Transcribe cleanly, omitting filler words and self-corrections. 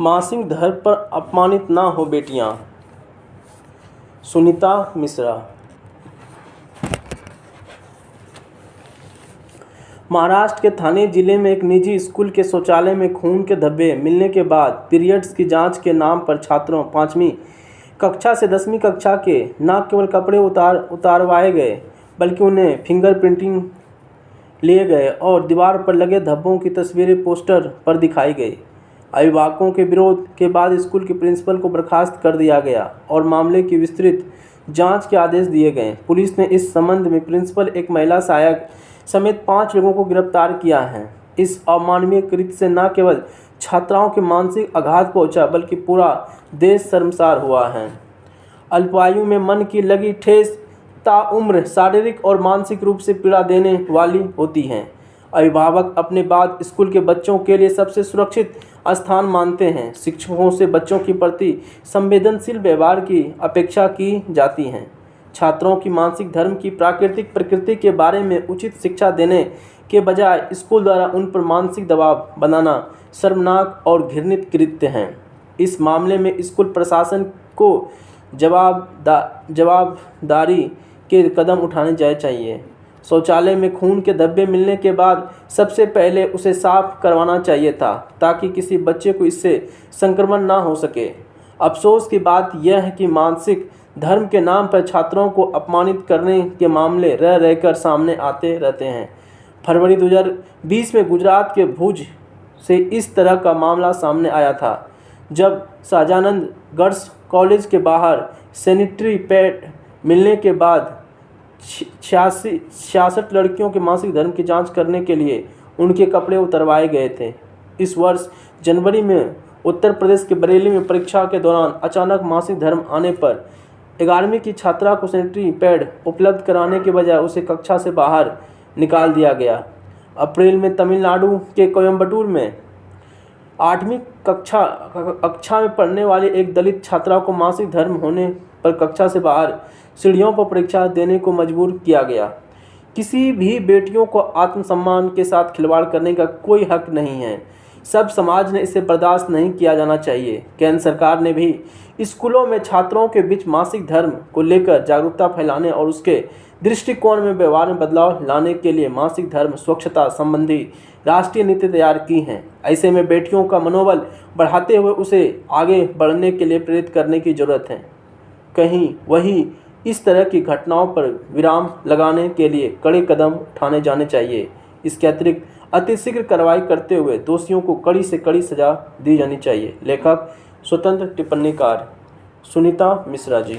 मासिक धर्म पर अपमानित ना हो बेटियां। सुनीता मिश्रा। महाराष्ट्र के ठाणे जिले में एक निजी स्कूल के शौचालय में खून के धब्बे मिलने के बाद पीरियड्स की जांच के नाम पर छात्रों 5वीं कक्षा से 10वीं कक्षा के न केवल कपड़े उतारवाए गए बल्कि उन्हें फिंगर प्रिंटिंग लिए गए और दीवार पर लगे धब्बों की तस्वीरें पोस्टर पर दिखाई गई। अभिभावकों के विरोध के बाद स्कूल के प्रिंसिपल को बर्खास्त कर दिया गया और मामले की विस्तृत जांच के आदेश दिए गए। पुलिस ने इस संबंध में प्रिंसिपल, एक महिला सहायक समेत 5 लोगों को गिरफ्तार किया है। इस अमानवीय कृत्य से न केवल छात्राओं के मानसिक आघात पहुंचा बल्कि पूरा देश शर्मसार हुआ है। अल्पायु में मन की लगी ठेस ताउम्र शारीरिक और मानसिक रूप से पीड़ा देने वाली होती हैं। अभिभावक अपने बाद स्कूल के बच्चों के लिए सबसे सुरक्षित स्थान मानते हैं। शिक्षकों से बच्चों के प्रति संवेदनशील व्यवहार की अपेक्षा की जाती है। छात्रों की मानसिक धर्म की प्राकृतिक प्रकृति के बारे में उचित शिक्षा देने के बजाय स्कूल द्वारा उन पर मानसिक दबाव बनाना शर्मनाक और घृणित कृत्य है। इस मामले में स्कूल प्रशासन को जवाबदारी के कदम उठाने चाहिए। शौचालय में खून के धब्बे मिलने के बाद सबसे पहले उसे साफ करवाना चाहिए था ताकि किसी बच्चे को इससे संक्रमण ना हो सके। अफसोस की बात यह है कि मानसिक धर्म के नाम पर छात्रों को अपमानित करने के मामले रह रहकर सामने आते रहते हैं। फरवरी 2020 में गुजरात के भुज से इस तरह का मामला सामने आया था, जब सहजानंद गर्ल्स कॉलेज के बाहर सैनिटरी पैड मिलने के बाद 66 लड़कियों के मासिक धर्म की जांच करने के लिए उनके कपड़े उतरवाए गए थे। इस वर्ष जनवरी में उत्तर प्रदेश के बरेली में परीक्षा के दौरान अचानक मासिक धर्म आने पर 11वीं की छात्रा को सैनिटरी पैड उपलब्ध कराने के बजाय उसे कक्षा से बाहर निकाल दिया गया। अप्रैल में तमिलनाडु के कोयम्बटूर में 8वीं कक्षा में पढ़ने वाली एक दलित छात्रा को मासिक धर्म होने पर कक्षा से बाहर सीढ़ियों पर परीक्षा देने को मजबूर किया गया। किसी भी बेटियों को आत्मसम्मान के साथ खिलवाड़ करने का कोई हक नहीं है। सब समाज ने इसे बर्दाश्त नहीं किया जाना चाहिए। केंद्र सरकार ने भी स्कूलों में छात्रों के बीच मासिक धर्म को लेकर जागरूकता फैलाने और उसके दृष्टिकोण में व्यवहार में बदलाव लाने के लिए मासिक धर्म स्वच्छता संबंधी राष्ट्रीय नीति तैयार की हैं। ऐसे में बेटियों का मनोबल बढ़ाते हुए उसे आगे बढ़ने के लिए प्रेरित करने की जरूरत है। कहीं वही इस तरह की घटनाओं पर विराम लगाने के लिए कड़े कदम उठाने जाने चाहिए। इसके अतिरिक्त अतिशीघ्र कार्रवाई करते हुए दोषियों को कड़ी से कड़ी सजा दी जानी चाहिए। लेखक स्वतंत्र टिप्पणीकार सुनीता मिश्रा जी।